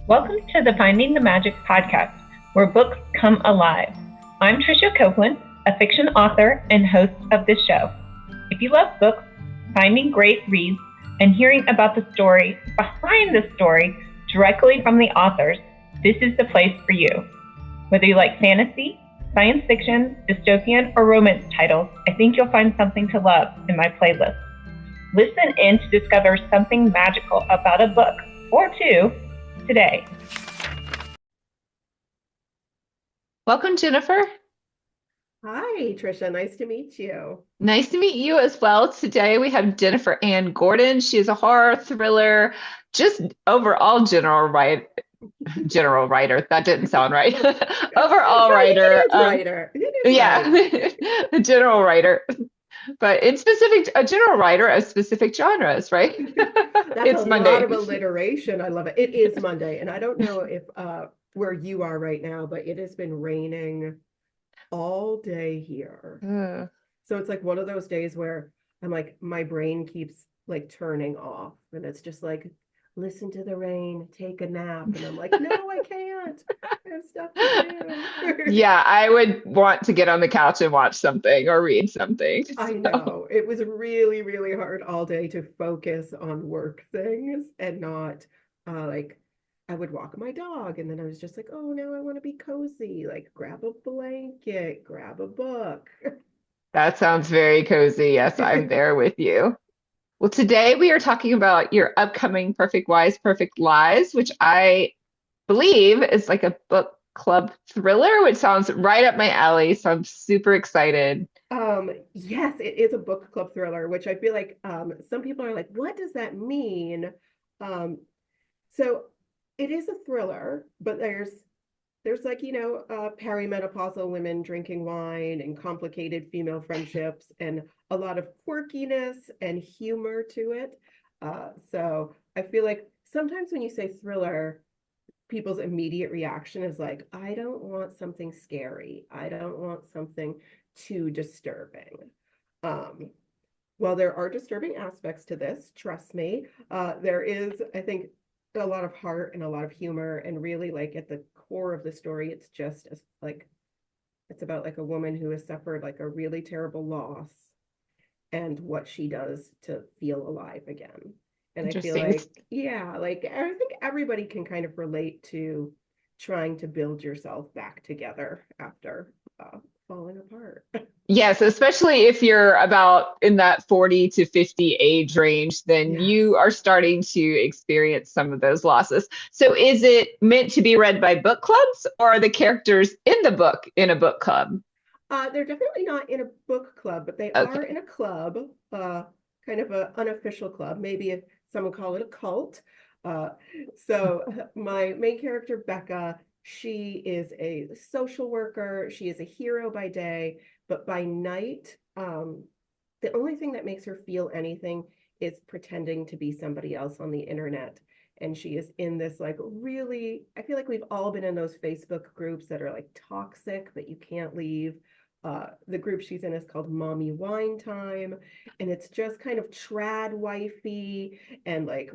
Welcome to the Finding the Magic podcast, where books come alive. I'm Tricia Copeland, a fiction author and host of this show. If you love books, finding great reads, and hearing about the story behind the story directly from the authors, this is the place for you. Whether you like fantasy, science fiction, dystopian, or romance titles, I think you'll find something to love in my playlist. Listen in to discover something magical about a book or two today. Welcome, Jennifer. Hi, Tricia. Nice to meet you. Nice to meet you as well. Today we have Jennifer Ann Gordon. She is a horror thriller, just overall general writer. That didn't sound right. Overall writer. Writer. A general writer. But in specific, a general writer of specific genres, right? That's It's a Monday. lot of alliteration. I love it. It is Monday, and I don't know if where you are right now, but it has been raining all day here. So it's like one of those days where I'm like, my brain keeps like turning off, and it's just like, listen to the rain, take a nap, and I'm like, no, I can't. I have stuff to do. Yeah, I would want to get on the couch and watch something or read something. I So, know it was really, really hard all day to focus on work things and not like I would walk my dog and then I was just like, oh, now I want to be cozy, like grab a blanket, grab a book. that sounds very cozy. Yes, I'm there with you. Well, today we are talking about your upcoming Perfect Wise, Perfect Lies, which I believe is like a book club thriller, which sounds right up my alley. So I'm super excited. Yes, it is a book club thriller, which I feel like some people are like, what does that mean? Um, so it is a thriller, but there's like, perimenopausal women drinking wine and complicated female friendships and a lot of quirkiness and humor to it. So I feel like sometimes when you say thriller, people's immediate reaction is like, I don't want something scary. I don't want something too disturbing. Um, while there are disturbing aspects to this, trust me, there is, I think, a lot of heart and a lot of humor, and really, like at the core of the story, it's just like it's about like a woman who has suffered like a really terrible loss and what she does to feel alive again. And I feel Interesting. like, yeah, like I think everybody can kind of relate to trying to build yourself back together after falling apart. Yes, especially if you're about in that 40 to 50 age range, then Yes. you are starting to experience some of those losses. So is it meant to be read by book clubs or are the characters in the book in a book club? They're definitely not in a book club, but they are Okay. in a club, kind of an unofficial club. Maybe if someone call it a cult. Uh, so my main character, Becca, she is a social worker. She is a hero by day, but by night, the only thing that makes her feel anything is pretending to be somebody else on the internet. And she is in this like really, I feel like we've all been in those Facebook groups that are like toxic, that you can't leave. The group she's in is called Mommy Wine Time, and it's just kind of trad wifey and like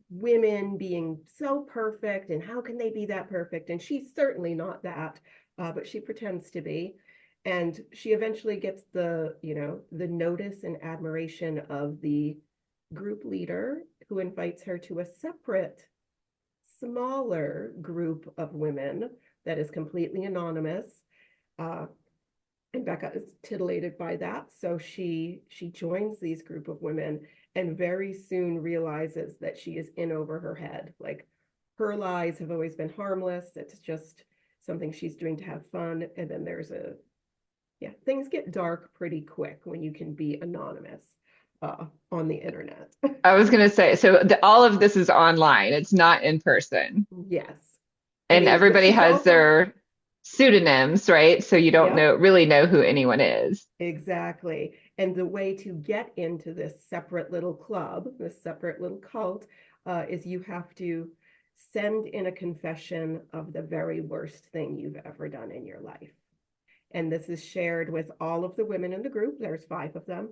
women being so perfect, and how can they be that perfect? And she's certainly not that, but she pretends to be. And she eventually gets the notice and admiration of the group leader, who invites her to a separate, smaller group of women that is completely anonymous. Uh, and Becca is titillated by that. So she joins these group of women and very soon realizes that she is in over her head. Like her lies have always been harmless. It's just something she's doing to have fun. And then things get dark pretty quick when you can be anonymous on the internet. I was going to say, so all of this is online. It's not in person. Yes. I And mean, but everybody she's has also, their pseudonyms, right? So you don't yep, really know who anyone is. exactly. And the way to get into this separate little club, this separate little cult, is you have to send in a confession of the very worst thing you've ever done in your life. And this is shared with all of the women in the group. There's 5 of them.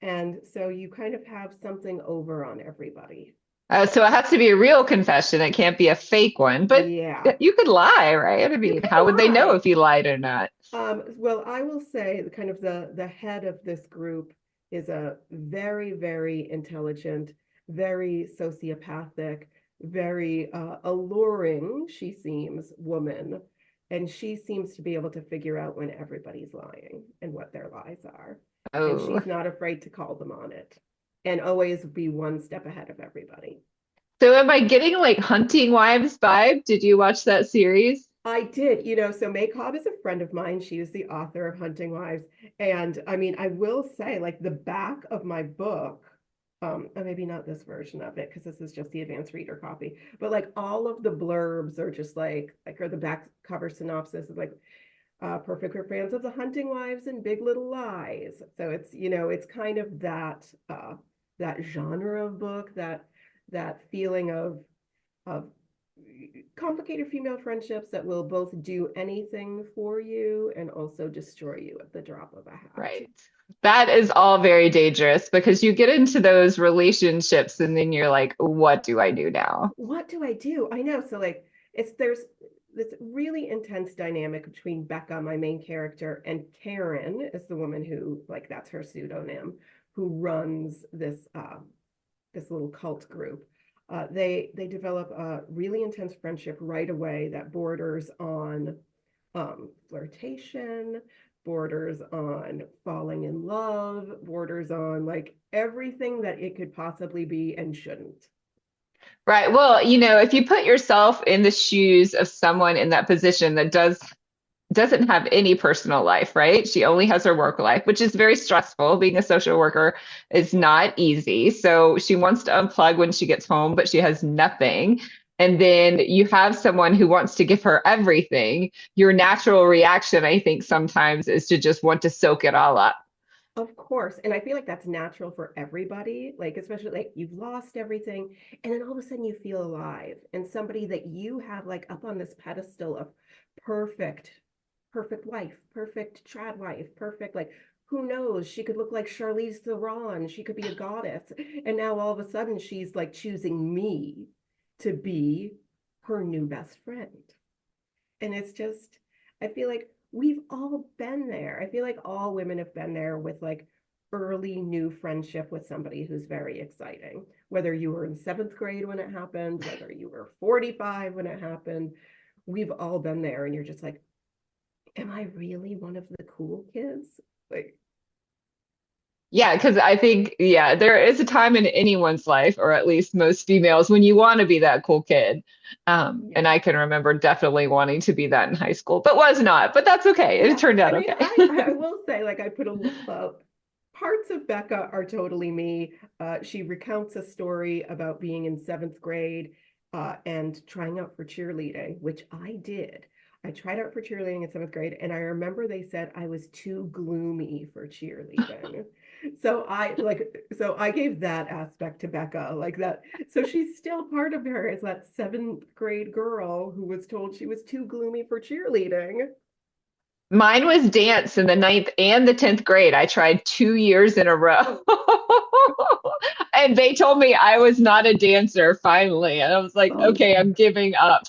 And so you kind of have something over on everybody. So it has to be a real confession. It can't be a fake one. But Yeah, you could lie, right? I you mean, can how would they know lie. if you lied or not? Well, I will say the kind of the head of this group is a very, very intelligent, very sociopathic, very alluring, she seems, woman. And she seems to be able to figure out when everybody's lying and what their lies are. And Oh. she's not afraid to call them on it and always be one step ahead of everybody. So am I getting like Hunting Wives vibe? Did you watch that series? I did, so May Cobb is a friend of mine. She is the author of Hunting Wives. And I mean, I will say, like, the back of my book, maybe not this version of it, because this is just the advanced reader copy, but like all of the blurbs are just or the back cover synopsis is like, perfect for fans of the Hunting Wives and Big Little Lies. So it's kind of that genre of book, that feeling of complicated female friendships that will both do anything for you and also destroy you at the drop of a hat. Right. That is all very dangerous because you get into those relationships and then you're like, what do I do now? What do I do? I know. So like there's this really intense dynamic between Becca, my main character, and Karen is the woman who, like, that's her pseudonym, who runs this little cult group. They develop a really intense friendship right away that borders on flirtation, borders on falling in love, borders on like everything that it could possibly be and shouldn't. Right. Well, if you put yourself in the shoes of someone in that position that doesn't have any personal life, right? She only has her work life, which is very stressful. Being a social worker is not easy. So she wants to unplug when she gets home, but she has nothing. And then you have someone who wants to give her everything. Your natural reaction, I think, sometimes is to just want to soak it all up. Of course. And I feel like that's natural for everybody, like, especially like you've lost everything, and then all of a sudden you feel alive. And somebody that you have like up on this pedestal of perfect, perfect wife, perfect trad wife, perfect, like, who knows? She could look like Charlize Theron. She could be a goddess. And now all of a sudden she's like choosing me to be her new best friend. And it's just, I feel like we've all been there. I feel like all women have been there with like early new friendship with somebody who's very exciting. Whether you were in seventh grade when it happened, whether you were 45 when it happened, we've all been there. And you're just like, am I really one of the cool kids? Like, Yeah, because I think, yeah, there is a time in anyone's life, or at least most females, when you want to be that cool kid. And yeah. I can remember definitely wanting to be that in high school, but was not. But that's okay. It Yeah. turned I out mean, okay. I will say, like, I put parts of Becca are totally me. She recounts a story about being in seventh grade and trying out for cheerleading, which I did. I tried out for cheerleading in seventh grade, and I remember they said I was too gloomy for cheerleading. So I gave that aspect to Becca, like that. So she's still part of her as that seventh grade girl who was told she was too gloomy for cheerleading. Mine was dance in the ninth and the 10th grade. I tried 2 years in a row. And they told me I was not a dancer finally. And I was like, Oh, okay, I'm giving up.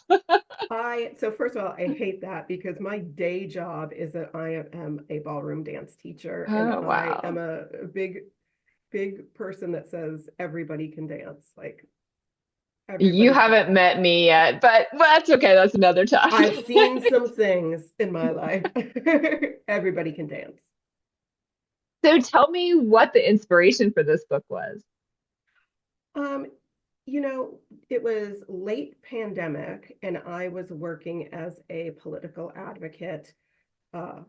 so first of all, I hate that because my day job is that I am a ballroom dance teacher, and Oh, I wow. am a big, big person that says everybody can dance. Like, You everybody can. haven't met me yet, but well, that's okay. That's another I've time. seen some things in my life. Everybody can dance. So tell me what the inspiration for this book was. Um, you know, it was late pandemic, and I was working as a political advocate uh,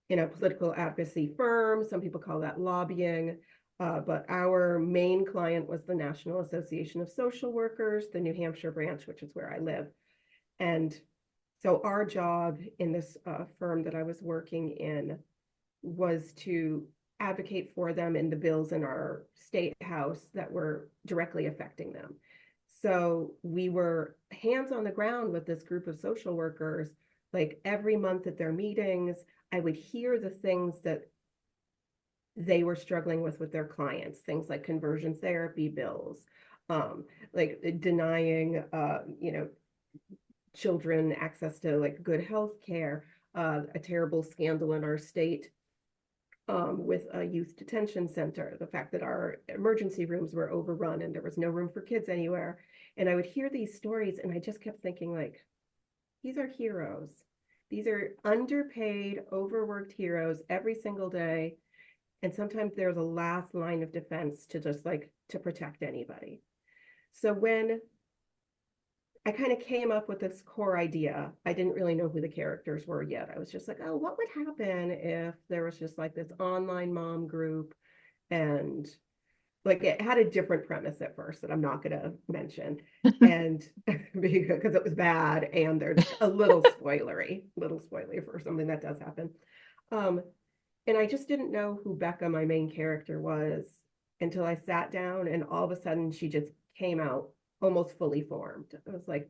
in a political advocacy firm. Some people call that lobbying. But our main client was the National Association of Social Workers, the New Hampshire branch, which is where I live. And so our job in this firm that I was working in was to advocate for them in the bills in our state house that were directly affecting them. So we were hands on the ground with this group of social workers, like every month at their meetings. I would hear the things that they were struggling with their clients, things like conversion therapy bills, um, like denying, children access to like good health care, a terrible scandal in our state with a youth detention center, the fact that our emergency rooms were overrun and there was no room for kids anywhere. And I would hear these stories and I just kept thinking, like, these are heroes. These are underpaid, overworked heroes every single day. And sometimes they're the last line of defense to just like to protect anybody. So when I kind of came up with this core idea, I didn't really know who the characters were yet. I was just like, oh, what would happen if there was just like this online mom group, and like it had a different premise at first that I'm not going to mention, and because it was bad and there's a little spoilery for something that does happen. Um, and I just didn't know who Becca, my main character, was until I sat down and all of a sudden she just came out almost fully formed. I was like,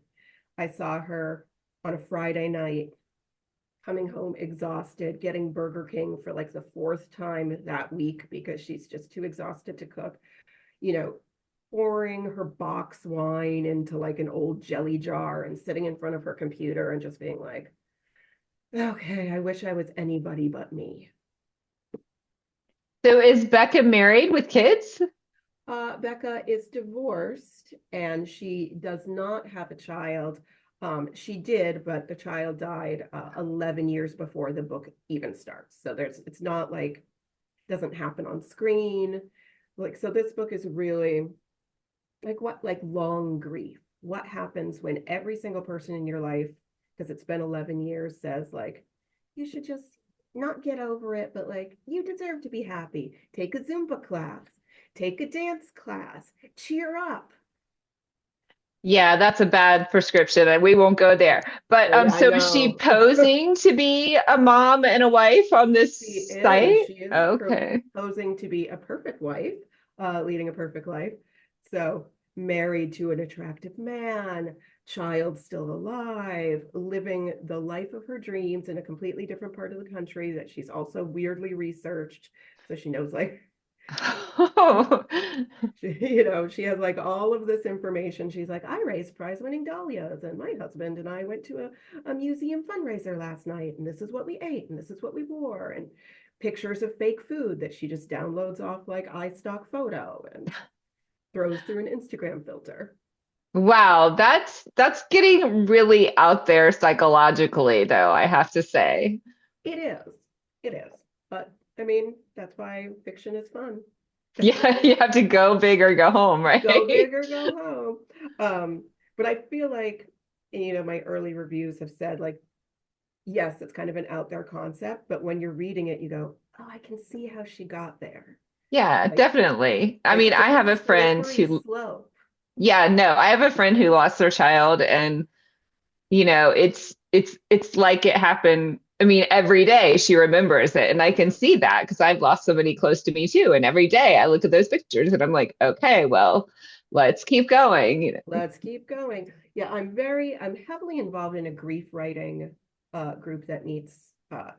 I saw her on a Friday night coming home exhausted, getting Burger King for like the fourth time that week because she's just too exhausted to cook, you know, pouring her box wine into like an old jelly jar and sitting in front of her computer and just being like, okay, I wish I was anybody but me. So is Becca married with kids? Becca is divorced and she does not have a child. She did, but the child died 11 years before the book even starts. So it's not like, doesn't happen on screen. Like, so this book is really like long grief. What happens when every single person in your life, because it's been 11 years, says like, you should just not get over it, but like, you deserve to be happy. Take a Zumba class, take a dance class, cheer up. Yeah, that's a bad prescription, and we won't go there. But Oh, yeah, I so is she know. posing to be a mom and a wife on She this is. site? She is Okay. proposing to be a perfect wife, leading a perfect life. So, married to an attractive man, child still alive, living the life of her dreams in a completely different part of the country that she's also weirdly researched. So she knows like she has like all of this information. She's like, I raised prize-winning dahlias, and my husband and I went to a museum fundraiser last night, and this is what we ate, and this is what we wore, and pictures of fake food that she just downloads off like iStock photo and throws through an Instagram filter. Wow, that's getting really out there psychologically, though, I have to say. It is. It is. But I mean, that's why fiction is fun. Yeah, you have to go big or go home, Go right? big or go home. But I feel like, my early reviews have said like, yes, it's kind of an out there concept, but when you're reading it, you go, oh, I can see how she got there. Yeah, Like, definitely. I like mean, it's I a have a friend slippery who, slope. yeah, no, I have a friend who lost their child, and it's like it happened. I mean, every day she remembers it, and I can see that because I've lost somebody close to me too. And every day I look at those pictures and I'm like, okay, well, let's keep going. Let's keep going. Yeah, I'm heavily involved in a grief writing group that meets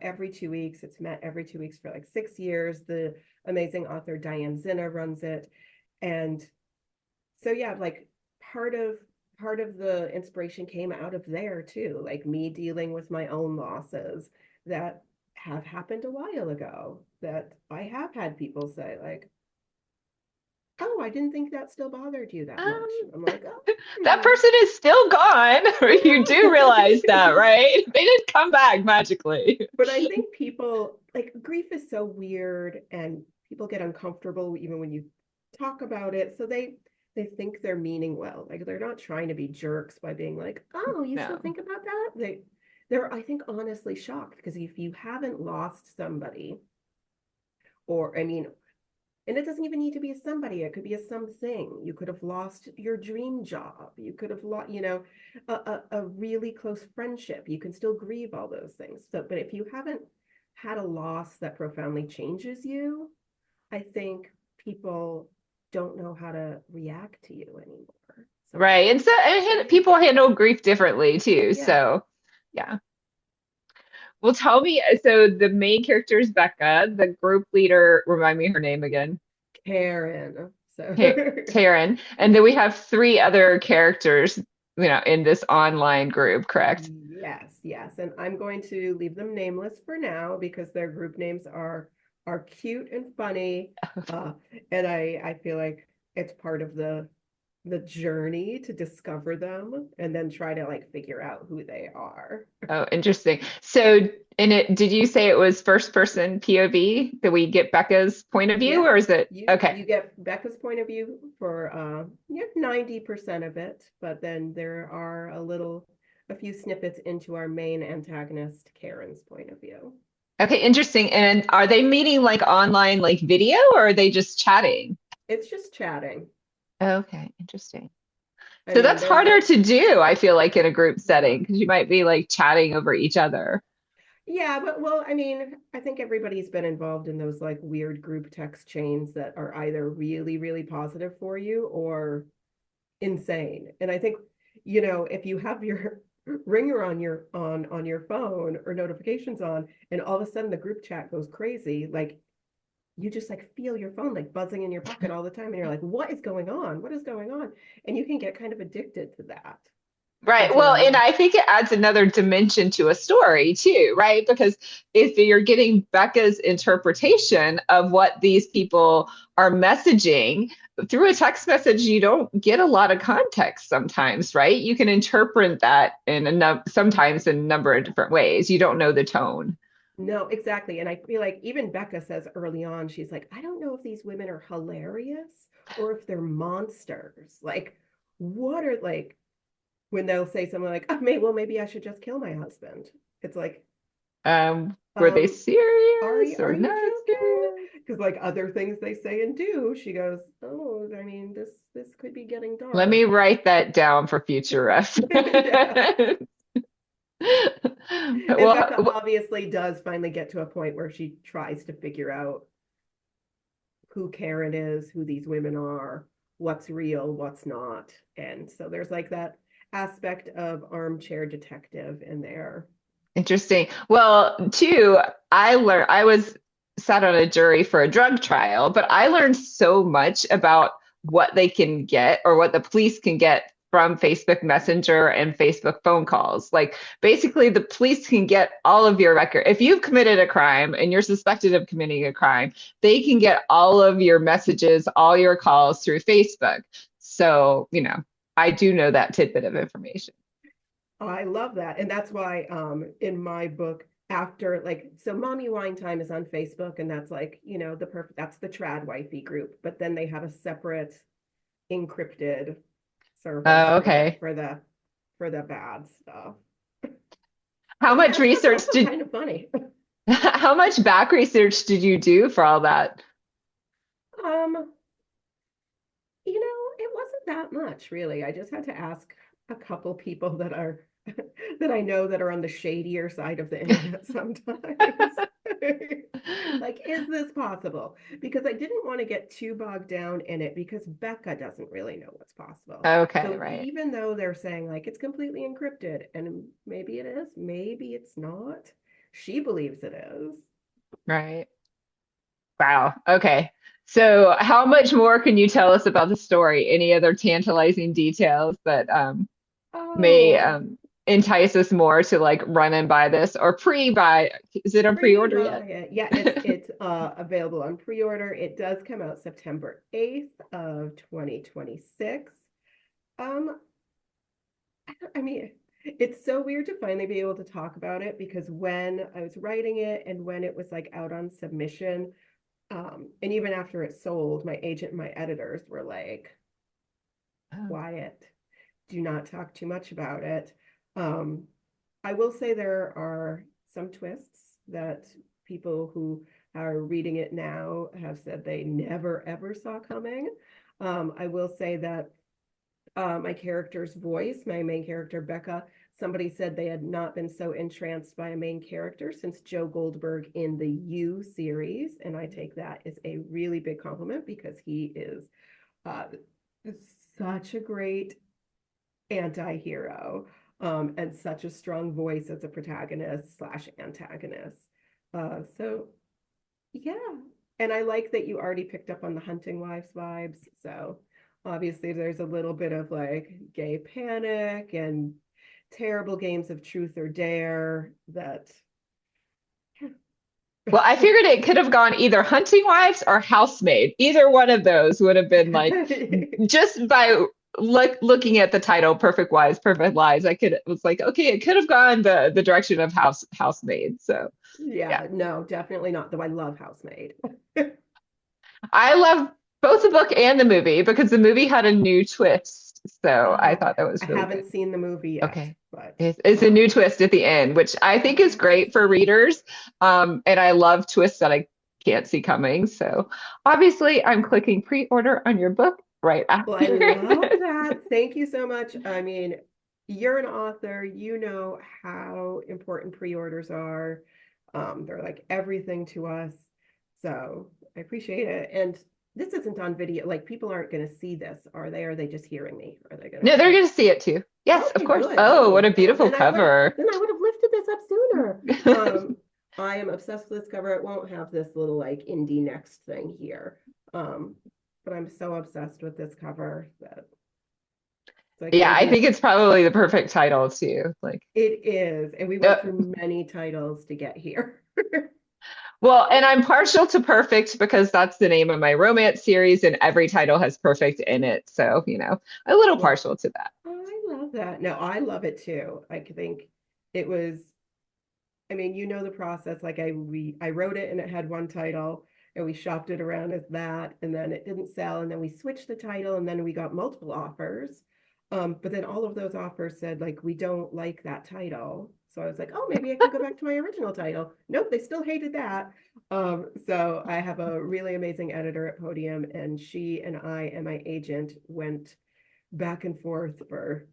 every 2 weeks. It's met every 2 weeks for like 6 years. The amazing author Diane Zinna runs it. And so yeah, like part of part of the inspiration came out of there too, like me dealing with my own losses that have happened a while ago, that I have had people say like, oh, I didn't think that still bothered you that much. Um, And I'm like, oh, that person is still gone. You do realize that, yeah. right? They didn't come back magically. But I think people like grief is so weird and people get uncomfortable even when you talk about it. So they think they're meaning well. Like they're not trying to be jerks by being like, "Oh, you still No. think about that?" They're I think honestly shocked because if you haven't lost somebody, or I mean, and it doesn't even need to be a somebody, it could be a something. You could have lost your dream job. You could have lost, a really close friendship. You can still grieve all those things. So, but if you haven't had a loss that profoundly changes you, I think people don't know how to react to you anymore Right. And sometimes. so and people handle grief differently too. Yeah. So, yeah. Well, tell me, so the main character is Becca, the group leader, remind me her name again. Karen. So Taryn. And then we have three other characters, in this online group, correct? yes, yes. And I'm going to leave them nameless for now because their group names are cute and funny. And I feel like it's part of the journey to discover them and then try to like figure out who they are. Oh, interesting. So, did you say it was first person POV that we get Becca's point of view, Yeah, or is it okay? you get Becca's point of view for 90% of it, but then there are a few snippets into our main antagonist Karen's point of view. Okay, interesting. And are they meeting like online, like video, or are they just chatting? It's just chatting. Okay, interesting. I So mean, that's there's harder like, to do, I feel like, in a group yeah. setting because you might be like chatting over each other. Yeah, but well, I mean, I think everybody's been involved in those like weird group text chains that are either really, really positive for you or insane. And I think, if you have your ringer on your phone or notifications on, and all of a sudden the group chat goes crazy, like you just like feel your phone like buzzing in your pocket all the time, and you're like, what is going on? What is going on? And you can get kind of addicted to that. Right. It's Well, and I think it adds another dimension to a story too, right? Because if you're getting Becca's interpretation of what these people are messaging through a text message, you don't get a lot of context sometimes, right? You can interpret that sometimes in a number of different ways. You don't know the tone. No, exactly. And I feel like even Becca says early on, she's like, I don't know if these women are hilarious or if they're monsters. Like, what are like when they'll say something like, oh, maybe I should just kill my husband. It's like, Were they um, serious are or you not joking? serious? Because like other things they say and do, she goes, oh, I mean, this could be getting Let me dark. write that down for future Yeah. reference. And Well, Becca obviously does finally get to a point where she tries to figure out who Karen is, who these women are, what's real, what's not. And so there's like that aspect of armchair detective in there. interesting. Well, too, I was sat on a jury for a drug trial, but I learned so much about what they can get or what the police can get from Facebook Messenger and Facebook phone calls. Like basically the police can get all of your record. If you've committed a crime and you're suspected of committing a crime, they can get all of your messages, all your calls through Facebook. So, I do know that tidbit of information. I love that. And that's why in my book, after like so mommy wine time is on Facebook, and that's like, that's the trad wifey group. But then they have a separate encrypted service Oh, for the okay. for the for the bad stuff. How But the much bad stuff's research also did kind of funny. how much back research did you do for all that? Um, it wasn't that much really. I just had to ask a couple people that are that I know that are on the shadier side of the internet sometimes. Like, is this possible? Because I didn't want to get too bogged down in it because Becca doesn't really know what's possible. Okay, So right. even though they're saying like it's completely encrypted, and maybe it is, maybe it's not, she believes it is. Right. Wow. Okay. So how much more can you tell us about the story? Any other tantalizing details that may Oh, entice us more to like run and buy this or pre-buy? Is it on pre-order pre-buy yet? it. Yeah, it's available on pre-order. It does come out September 8th of 2026. Um, I mean, it's so weird to finally be able to talk about it because when I was writing it and when it was like out on submission, and even after it sold, my agent and my editors were like, Oh, quiet, do not talk too much about it. Um, I will say there are some twists that people who are reading it now have said they never ever saw coming. I will say that my character's voice, my main character, Becca, somebody said they had not been so entranced by a main character since Joe Goldberg in the You series. And I take that as a really big compliment because he is uh, such a great anti-hero and such a strong voice as a protagonist slash antagonist. So yeah, And I like that you already picked up on the Hunting Wives vibes. So obviously there's a little bit of like gay panic and terrible games of truth or dare that Well, I figured it could have gone either Hunting Wives or Housemaid. Either one of those would have been like, just by looking at the title, Perfect Wives, Perfect Lies, it was like, okay, it could have gone the direction of Housemaid. So yeah. yeah, no, definitely not, though I love Housemaid. I love both the book and the movie because the movie had a new twist. So I thought that I was really good. haven't seen the movie yet, Okay. but It's a new twist at the end, which I think is great for readers. And I love twists that I can't see coming. So obviously, I'm clicking pre-order on your book right well, I after. love that. Thank you so much. I mean, you're an author, you know how important pre-orders are. They're like everything to us. So I appreciate it. And this isn't on video, like people aren't going to see this, are they? Are they just hearing me? Are they going No, to they're see? going to see it too. Yes, of Okay, course. good. Oh, what Oh, a oh, beautiful cover. then I would have lifted this up sooner. I am obsessed with this cover. It won't have this little like indie next thing here. But I'm so obsessed with this cover that it's like Yeah, I maybe think it's probably the perfect title too. Like, it is. And we uh, went through many titles to get here. well, and I'm partial to perfect because that's the name of my romance series, and every title has perfect in it. So, a little Well, partial to that. I love that. No, I love it too. I think it was, I mean, you know the process. Like I wrote it and it had one title and we shopped it around as that and then it didn't sell and then we switched the title and then we got multiple offers. But then all of those offers said like we don't like that title. So I was like, oh, maybe I can go back to my original title. Nope, they still hated that. So I have a really amazing editor at Podium and she and I and my agent went back and forth for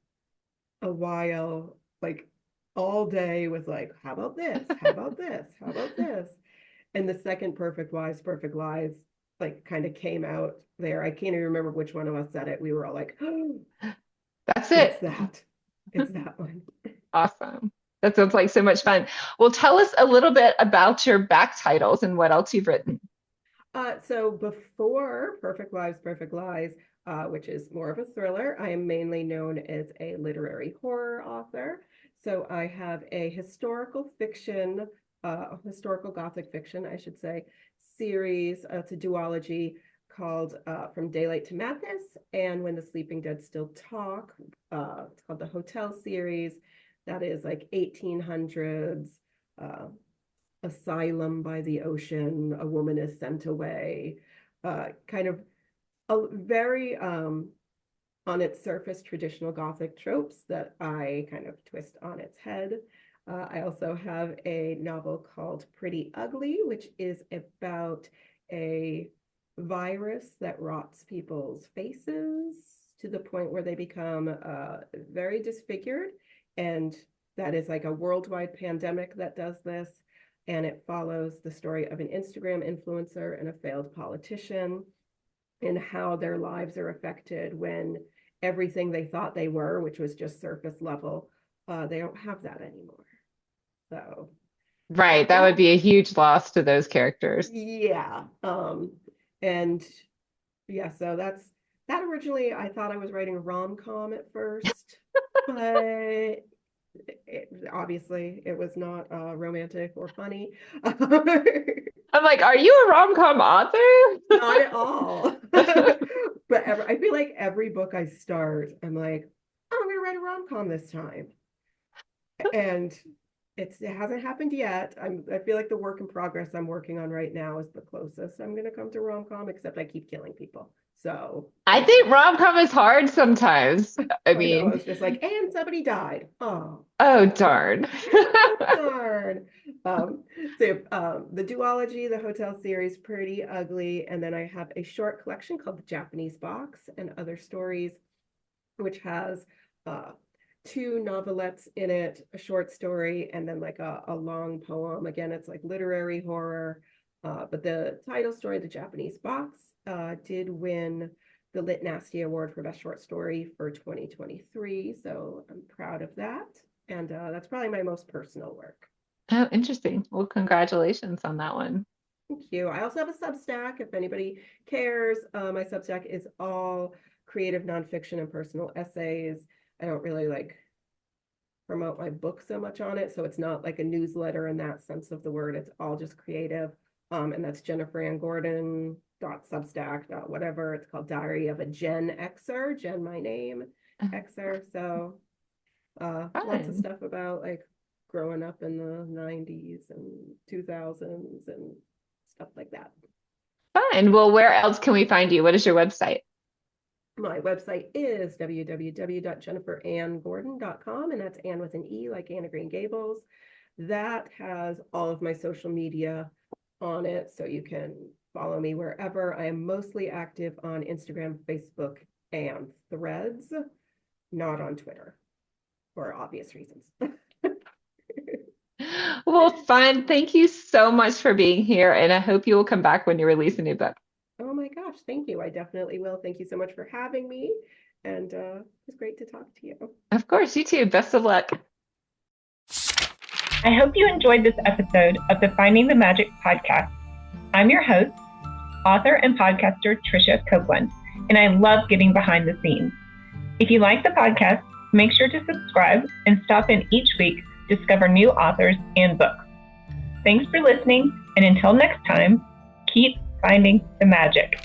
a while, like all day was like, how about this? How about this? How about this? And the second Perfect Wives, Perfect Lies, like kind of came out there. I can't even remember which one of us said it. We were all like, oh, That's it's it. that. It's that one. Awesome. That sounds like so much fun. Well, tell us a little bit about your back titles and what else you've written. So before Perfect Wives, Perfect Lies, which is more of a thriller, I am mainly known as a literary horror author. So I have a historical gothic fiction, I should say, series. It's a duology called From Daylight to Madness and When the Sleeping Dead Still Talk. It's called the Hotel series. That is like 1800s. Asylum by the ocean, a woman is sent away, kind of a very on its surface traditional Gothic tropes that I kind of twist on its head. I also have a novel called Pretty Ugly, which is about a virus that rots people's faces to the point where they become very disfigured. And that is like a worldwide pandemic that does this. And it follows the story of an Instagram influencer and a failed politician and how their lives are affected when everything they thought they were, which was just surface level, they don't have that anymore. So Right, that would that, be a huge loss to those characters. yeah. And yeah, so that originally I thought I was writing a rom-com at first, but obviously it was not romantic or funny. I'm like, are you a rom-com author? Not at all. But I feel like every book I start, I'm like, oh, I'm gonna write a rom-com this time. And it hasn't happened yet. I feel like the work in progress I'm working on right now is the closest I'm gonna come to rom-com, except I keep killing people. So I think rom-com is hard sometimes. I I know, I was mean, just like, and somebody died. oh darn. Oh darn. Um, the duology, the hotel series, Pretty Ugly, and then I have a short collection called The Japanese Box and Other Stories, which has two novelettes in it, a short story, and then like a long poem. Again, it's like literary horror. But the title story, The Japanese Box, did win the Lit Nasty Award for Best Short Story for 2023. So I'm proud of that. And that's probably my most personal work. Oh, interesting. Well, congratulations on that one. Thank you. I also have a Substack if anybody cares. My Substack is all creative nonfiction and personal essays. I don't really like promote my book so much on it, so it's not like a newsletter in that sense of the word. It's all just creative. And that's jenniferannegordon.substack. Whatever. It's called Diary of a Gen Xer. Gen, my name, Xer. So lots of Fun. stuff about like growing up in the 90s and 2000s and stuff like that. Fun. Well, where else can we find you? What is your website? My website is www.jenniferannegordon.com, and that's Anne with an E, like Anne of Green Gables. That has all of my social media on it, so you can follow me wherever. I am mostly active on Instagram, Facebook, and Threads, not on Twitter, for obvious reasons. Well, fun. Thank you so much for being here, and I hope you will come back when you release a new book. Oh my gosh, thank you. I definitely will. Thank you so much for having me. And it was great to talk to you. Of course, you too. Best of luck. I hope you enjoyed this episode of the Finding the Magic podcast. I'm your host, author and podcaster Tricia Copeland, and I love getting behind the scenes. If you like the podcast, make sure to subscribe and stop in each week to discover new authors and books. Thanks for listening, and until next time, keep finding the magic.